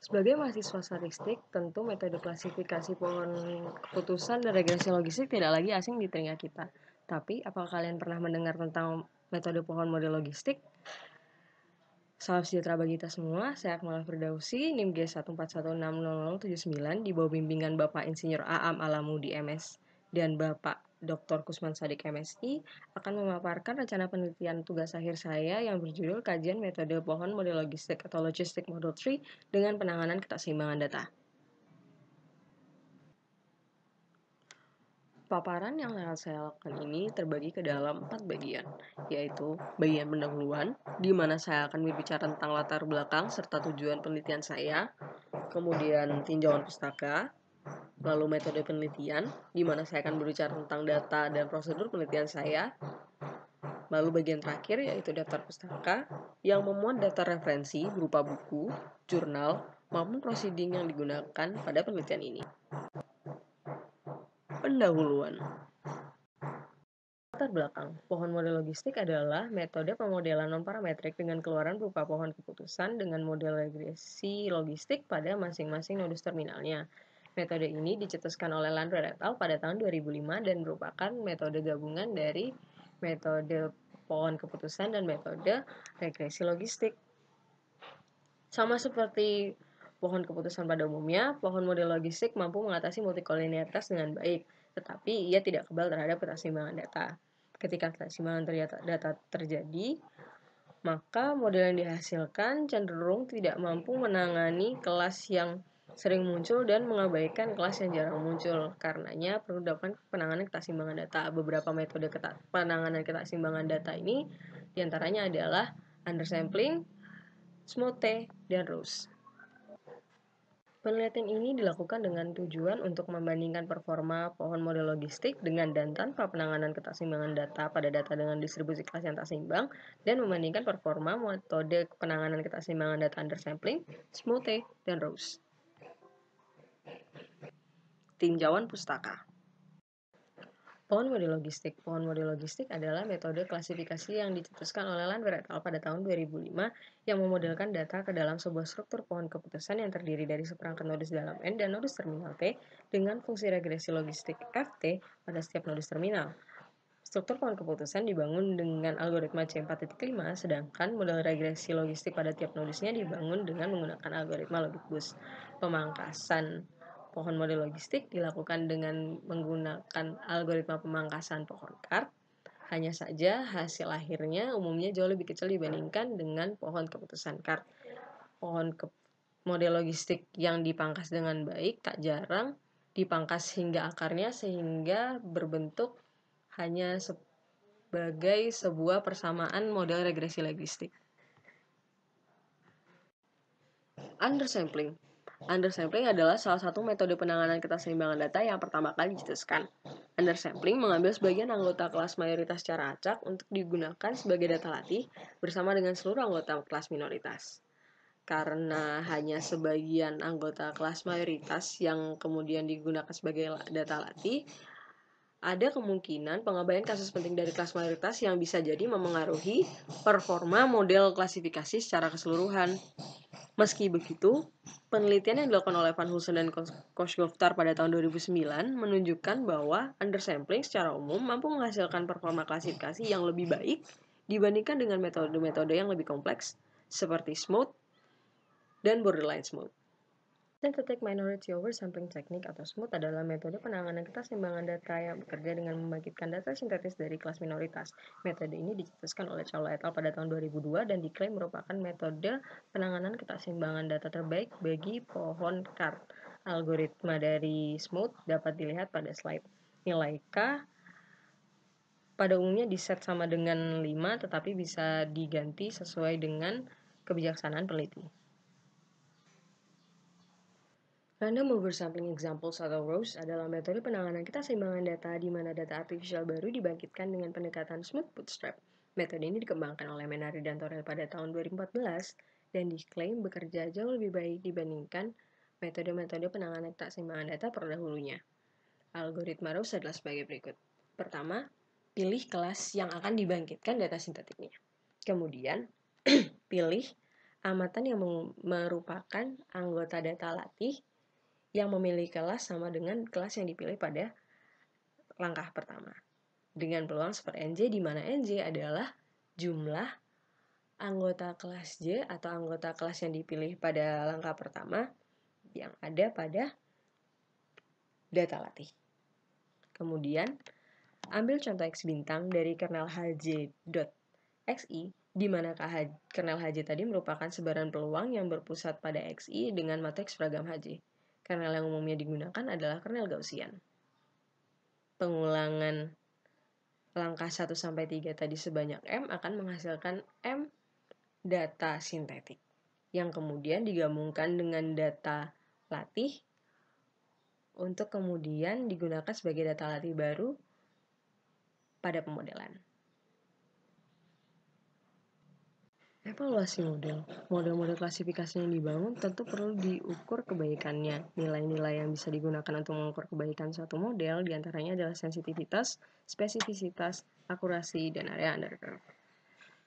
Sebagai mahasiswa statistik, tentu metode klasifikasi pohon keputusan dan regresi logistik tidak lagi asing di telinga kita. Tapi, apakah kalian pernah mendengar tentang metode pohon model logistik? Salam sejahtera bagi kita semua, saya Akmal Firdausi, NIM G141600079 di bawah bimbingan Bapak Insinyur Aam Alamudi MS dan Bapak Dr. Kusman Sadik MSI akan memaparkan rencana penelitian tugas akhir saya yang berjudul Kajian Metode Pohon Model Logistik atau Logistic Model Tree dengan penanganan keseimbangan data. Paparan yang akan saya lakukan ini terbagi ke dalam 4 bagian, yaitu bagian pendahuluan, di mana saya akan berbicara tentang latar belakang serta tujuan penelitian saya, kemudian tinjauan pustaka, lalu metode penelitian, di mana saya akan berbicara tentang data dan prosedur penelitian saya, lalu bagian terakhir yaitu daftar pustaka, yang memuat data referensi berupa buku, jurnal, maupun proceeding yang digunakan pada penelitian ini. Pendahuluan. Latar belakang, pohon model logistik adalah metode pemodelan non-parametrik dengan keluaran berupa pohon keputusan dengan model regresi logistik pada masing-masing nodus terminalnya. Metode ini dicetuskan oleh Landwehr et al. Pada tahun 2005 dan merupakan metode gabungan dari metode pohon keputusan dan metode regresi logistik. Sama seperti pohon keputusan pada umumnya, pohon model logistik mampu mengatasi multikolinearitas dengan baik, tetapi ia tidak kebal terhadap keseimbangan data. Ketika keseimbangan data terjadi, maka model yang dihasilkan cenderung tidak mampu menangani kelas yang sering muncul dan mengabaikan kelas yang jarang muncul. Karenanya perlu dilakukan penanganan keseimbangan data. Beberapa metode penanganan keseimbangan data ini diantaranya adalah undersampling, Smoot-T, dan Rose. Penelitian ini dilakukan dengan tujuan untuk membandingkan performa pohon model logistik dengan dan tanpa penanganan keseimbangan data pada data dengan distribusi kelas yang tak seimbang dan membandingkan performa metode penanganan keseimbangan data undersampling, Smoot-T, dan Rose. Tinjauan pustaka. Pohon model logistik. Pohon model logistik adalah metode klasifikasi yang dicetuskan oleh Landwehr et al. Pada tahun 2005 yang memodelkan data ke dalam sebuah struktur pohon keputusan yang terdiri dari seperangkat nodus dalam N dan nodus terminal T dengan fungsi regresi logistik Ft pada setiap nodus terminal. Struktur pohon keputusan dibangun dengan algoritma C4.5, sedangkan model regresi logistik pada tiap nodusnya dibangun dengan menggunakan algoritma Logitbus. Pemangkasan pohon model logistik dilakukan dengan menggunakan algoritma pemangkasan pohon CART. Hanya saja hasil akhirnya umumnya jauh lebih kecil dibandingkan dengan pohon keputusan CART. Pohon model logistik yang dipangkas dengan baik tak jarang dipangkas hingga akarnya sehingga berbentuk hanya sebagai sebuah persamaan model regresi logistik. Undersampling. Undersampling adalah salah satu metode penanganan keseimbangan data yang pertama kali dicetuskan. Undersampling mengambil sebagian anggota kelas mayoritas secara acak untuk digunakan sebagai data latih bersama dengan seluruh anggota kelas minoritas. Karena hanya sebagian anggota kelas mayoritas yang kemudian digunakan sebagai data latih, ada kemungkinan pengabaian kasus penting dari kelas mayoritas yang bisa jadi memengaruhi performa model klasifikasi secara keseluruhan. Meski begitu, penelitian yang dilakukan oleh Van Hulsen dan Koshgoftar pada tahun 2009 menunjukkan bahwa undersampling secara umum mampu menghasilkan performa klasifikasi yang lebih baik dibandingkan dengan metode-metode yang lebih kompleks seperti Smoot dan borderline Smoot. Synthetic Minority Oversampling Technique atau Smoot adalah metode penanganan keseimbangan data yang bekerja dengan membangkitkan data sintetis dari kelas minoritas. Metode ini dicetuskan oleh Chow et al. Pada tahun 2002 dan diklaim merupakan metode penanganan keseimbangan data terbaik bagi pohon CART. Algoritma dari Smoot dapat dilihat pada slide. Nilai K pada umumnya diset sama dengan 5 tetapi bisa diganti sesuai dengan kebijaksanaan peneliti. Random oversampling examples atau ROSE adalah metode penanganan keseimbangan data di mana data artifisial baru dibangkitkan dengan pendekatan Smooth Bootstrap. Metode ini dikembangkan oleh Menari dan Torrell pada tahun 2014 dan diklaim bekerja jauh lebih baik dibandingkan metode-metode penanganan keseimbangan data terdahulunya. Algoritma ROSE adalah sebagai berikut. Pertama, pilih kelas yang akan dibangkitkan data sintetiknya. Kemudian, pilih amatan yang merupakan anggota data latih yang memiliki kelas sama dengan kelas yang dipilih pada langkah pertama. Dengan peluang super NJ, di mana NJ adalah jumlah anggota kelas J atau anggota kelas yang dipilih pada langkah pertama yang ada pada data latih. Kemudian, ambil contoh X bintang dari kernel hj.xi, di mana kernel hj tadi merupakan sebaran peluang yang berpusat pada xi dengan matriks seragam hj. Kernel yang umumnya digunakan adalah kernel Gaussian. Pengulangan langkah 1-3 tadi sebanyak M akan menghasilkan M data sintetik, yang kemudian digabungkan dengan data latih untuk kemudian digunakan sebagai data latih baru pada pemodelan. Evaluasi model. Model-model klasifikasi yang dibangun tentu perlu diukur kebaikannya. Nilai-nilai yang bisa digunakan untuk mengukur kebaikan suatu model diantaranya adalah sensitivitas, spesifisitas, akurasi, dan area under curve.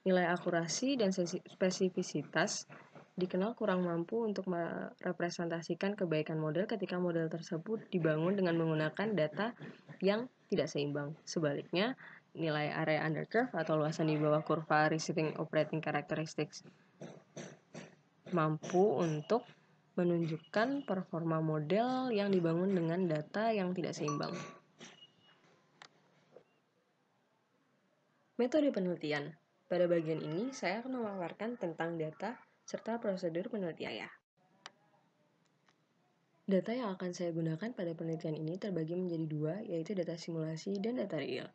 Nilai akurasi dan spesifisitas dikenal kurang mampu untuk merepresentasikan kebaikan model ketika model tersebut dibangun dengan menggunakan data yang tidak seimbang. Sebaliknya, nilai area under curve atau luasan di bawah kurva receiving operating characteristics mampu untuk menunjukkan performa model yang dibangun dengan data yang tidak seimbang. Metode penelitian. Pada bagian ini, saya akan memaparkan tentang data serta prosedur penelitian. Data yang akan saya gunakan pada penelitian ini terbagi menjadi dua, yaitu data simulasi dan data real.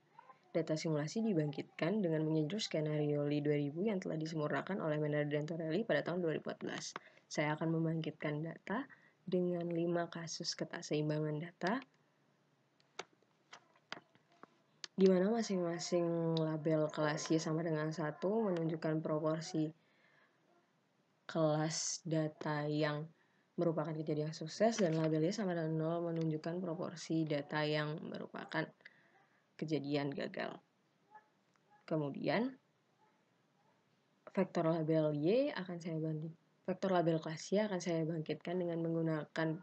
Data simulasi dibangkitkan dengan menyedot skenario Lee 2000 yang telah disempurnakan oleh Maynard dan Torelli pada tahun 2014. Saya akan membangkitkan data dengan 5 kasus keseimbangan data, di mana masing-masing label kelas Y sama dengan 1 menunjukkan proporsi kelas data yang merupakan kejadian sukses, dan labelnya sama dengan 0 menunjukkan proporsi data yang merupakan kejadian gagal. Kemudian vektor label Y akan saya vektor label kelas Y akan saya bangkitkan dengan menggunakan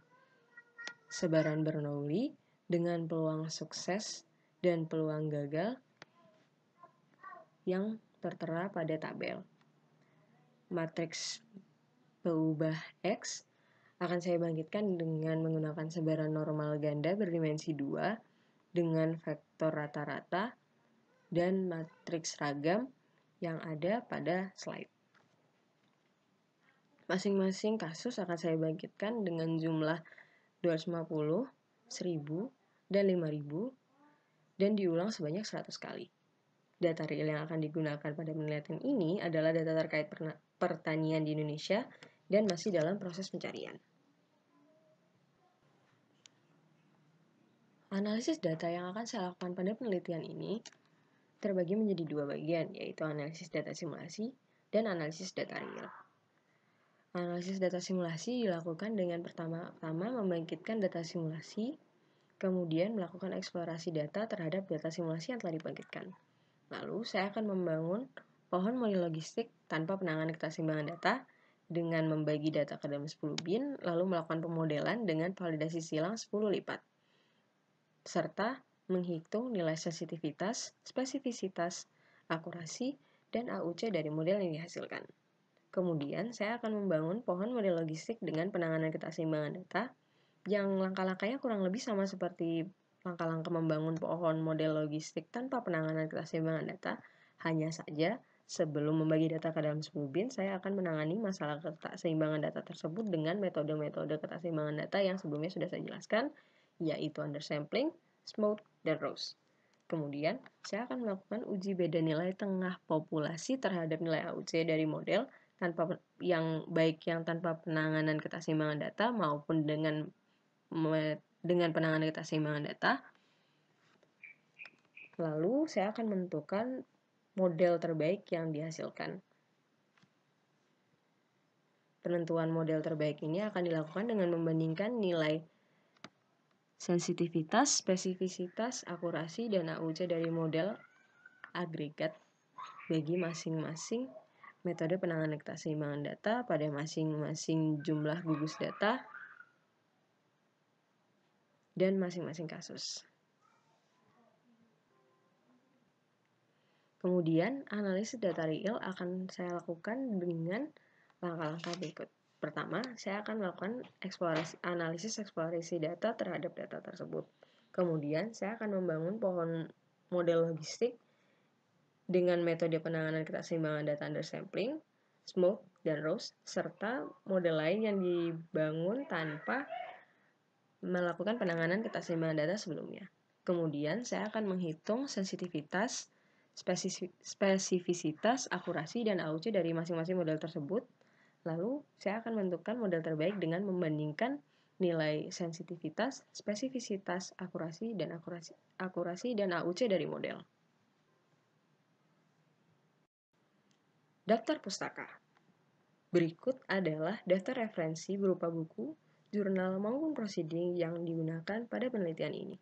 sebaran Bernoulli dengan peluang sukses dan peluang gagal yang tertera pada tabel. Matriks peubah X akan saya bangkitkan dengan menggunakan sebaran normal ganda berdimensi 2 dengan vektor rata-rata dan matriks ragam yang ada pada slide. Masing-masing kasus akan saya bangkitkan dengan jumlah 250, 1000, dan 5000 dan diulang sebanyak 100 kali. Data real yang akan digunakan pada penelitian ini adalah data terkait pertanian di Indonesia dan masih dalam proses pencarian. Analisis data yang akan saya lakukan pada penelitian ini terbagi menjadi dua bagian, yaitu analisis data simulasi dan analisis data real. Analisis data simulasi dilakukan dengan pertama-tama membangkitkan data simulasi, kemudian melakukan eksplorasi data terhadap data simulasi yang telah dibangkitkan. Lalu, saya akan membangun pohon model logistik tanpa penanganan keseimbangan data dengan membagi data ke dalam 10 bin, lalu melakukan pemodelan dengan validasi silang 10 lipat, serta menghitung nilai sensitivitas, spesifisitas, akurasi, dan AUC dari model yang dihasilkan. Kemudian, saya akan membangun pohon model logistik dengan penanganan keseimbangan data, yang langkah-langkahnya kurang lebih sama seperti langkah-langkah membangun pohon model logistik tanpa penanganan keseimbangan data. Hanya saja, sebelum membagi data ke dalam 10 bin, saya akan menangani masalah keseimbangan data tersebut dengan metode-metode keseimbangan data yang sebelumnya sudah saya jelaskan, yaitu undersampling, smooth, dan Rose. Kemudian, saya akan melakukan uji beda nilai tengah populasi terhadap nilai AUC dari model yang tanpa penanganan keseimbangan data maupun dengan penanganan keseimbangan data. Lalu, saya akan menentukan model terbaik yang dihasilkan. Penentuan model terbaik ini akan dilakukan dengan membandingkan nilai sensitivitas, spesifisitas, akurasi, dan AUC dari model agregat bagi masing-masing metode penanganan keseimbangan data pada masing-masing jumlah gugus data dan masing-masing kasus. Kemudian, analisis data real akan saya lakukan dengan langkah-langkah berikut. Pertama, saya akan melakukan analisis eksplorasi data terhadap data tersebut. Kemudian, saya akan membangun pohon model logistik dengan metode penanganan keseimbangan data undersampling, Smoke, dan Rose, serta model lain yang dibangun tanpa melakukan penanganan keseimbangan data sebelumnya. Kemudian, saya akan menghitung sensitivitas, spesifisitas, akurasi, dan AUC dari masing-masing model tersebut. Lalu, saya akan menentukan model terbaik dengan membandingkan nilai sensitivitas, spesifisitas, akurasi, dan AUC dari model. Daftar pustaka. Berikut adalah daftar referensi berupa buku, jurnal, maupun proceeding yang digunakan pada penelitian ini.